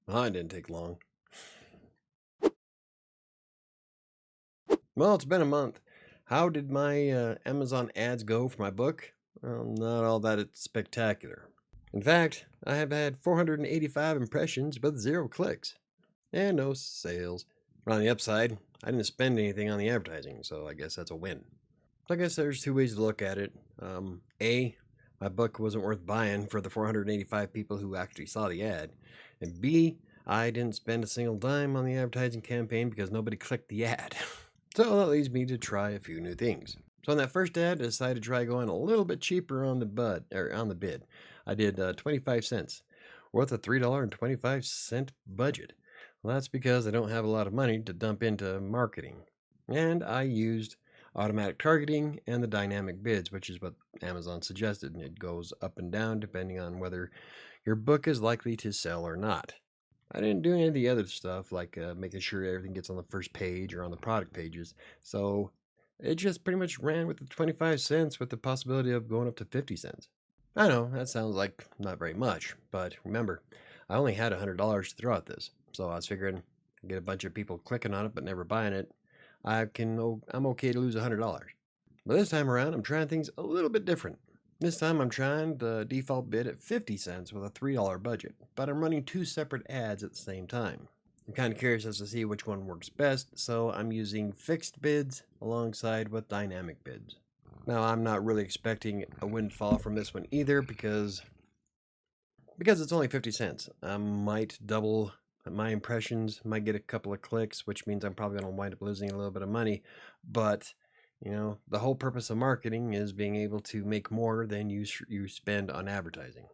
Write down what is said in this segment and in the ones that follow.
Well, it didn't take long. Well, it's been a month. How did my Amazon ads go for my book? Well, not all that spectacular. In fact, I have had 485 impressions but 0 clicks. And no sales. But on the upside, I didn't spend anything on the advertising, so I guess that's a win. So I guess there's 2 ways to look at it. A, my book wasn't worth buying for the 485 people who actually saw the ad. And B, I didn't spend a single dime on the advertising campaign because nobody clicked the ad. So that leads me to try a few new things. So on that first ad, I decided to try going a little bit cheaper on the bid. I did 25 cents, worth a $3.25 budget. Well, that's because I don't have a lot of money to dump into marketing. And I used automatic targeting and the dynamic bids, which is what Amazon suggested. And it goes up and down depending on whether your book is likely to sell or not. I didn't do any of the other stuff like making sure everything gets on the first page or on the product pages. So it just pretty much ran with the 25 cents with the possibility of going up to 50 cents. I know that sounds like not very much, but remember, I only had $100 to throw at this. So I was figuring get a bunch of people clicking on it but never buying it. I'm okay to lose $100. But this time around, I'm trying things a little bit different. This time I'm trying the default bid at 50 cents with a $3 budget, but I'm running 2 separate ads at the same time. I'm kind of curious as to see which one works best, so I'm using fixed bids alongside with dynamic bids. Now I'm not really expecting a windfall from this one either because it's only 50 cents. I might double my impressions, might get a couple of clicks, which means I'm probably going to wind up losing a little bit of money, but the whole purpose of marketing is being able to make more than you spend on advertising.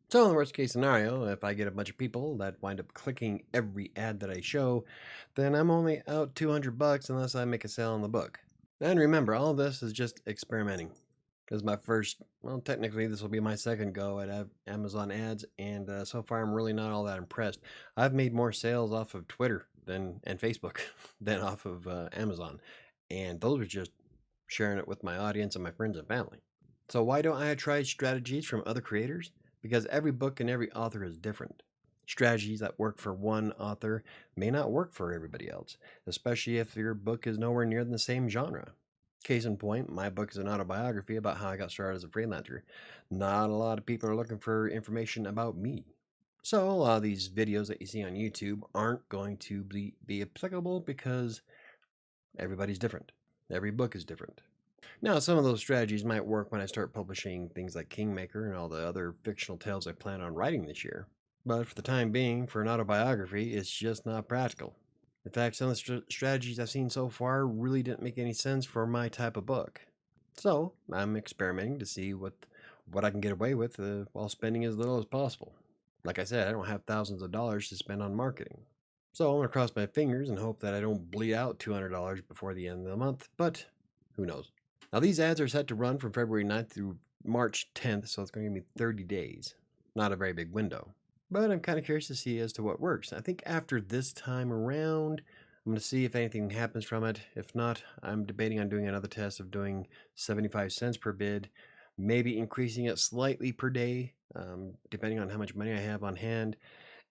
So in the worst case scenario, if I get a bunch of people that wind up clicking every ad that I show, then I'm only out $200 unless I make a sale on the book. And remember, all of this is just experimenting. This is my first, well, technically this will be my second go at Amazon ads, and so far I'm really not all that impressed. I've made more sales off of Twitter and Facebook than off of Amazon, and those were just sharing it with my audience and my friends and family. So why don't I try strategies from other creators? Because every book and every author is different. Strategies that work for one author may not work for everybody else, especially if your book is nowhere near the same genre. Case in point, my book is an autobiography about how I got started as a freelancer. Not a lot of people are looking for information about me. So a lot of these videos that you see on YouTube aren't going to be applicable because everybody's different. Every book is different. Now, some of those strategies might work when I start publishing things like Kingmaker and all the other fictional tales I plan on writing this year. But for the time being, for an autobiography, it's just not practical. In fact, some of the strategies I've seen so far really didn't make any sense for my type of book. So, I'm experimenting to see what I can get away with while spending as little as possible. Like I said, I don't have thousands of dollars to spend on marketing. So I'm going to cross my fingers and hope that I don't bleed out $200 before the end of the month, but who knows. Now these ads are set to run from February 9th through March 10th, so it's going to give me 30 days. Not a very big window, but I'm kind of curious to see as to what works. I think after this time around, I'm going to see if anything happens from it. If not, I'm debating on doing another test of doing 75 cents per bid, maybe increasing it slightly per day, depending on how much money I have on hand.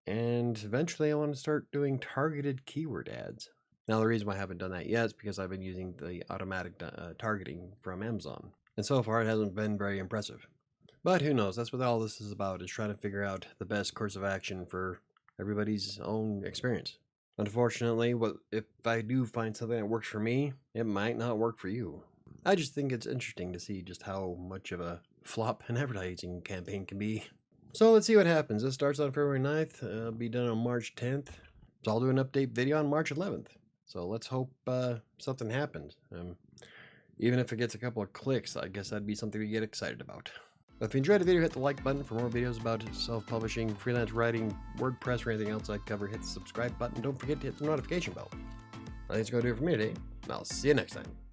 And eventually I want to start doing targeted keyword ads. Now the reason why I haven't done that yet is because I've been using the automatic targeting from Amazon. And so far it hasn't been very impressive. But who knows, that's what all this is about, is trying to figure out the best course of action for everybody's own experience. Unfortunately, if I do find something that works for me, it might not work for you. I just think it's interesting to see just how much of a flop an advertising campaign can be. So let's see what happens. This starts on February 9th. It'll be done on March 10th. So I'll do an update video on March 11th. So let's hope something happens. Even if it gets a couple of clicks, I guess that'd be something to get excited about. If you enjoyed the video, hit the like button. For more videos about self-publishing, freelance writing, WordPress, or anything else I cover, hit the subscribe button. Don't forget to hit the notification bell. I think it's going to do it for me today. I'll see you next time.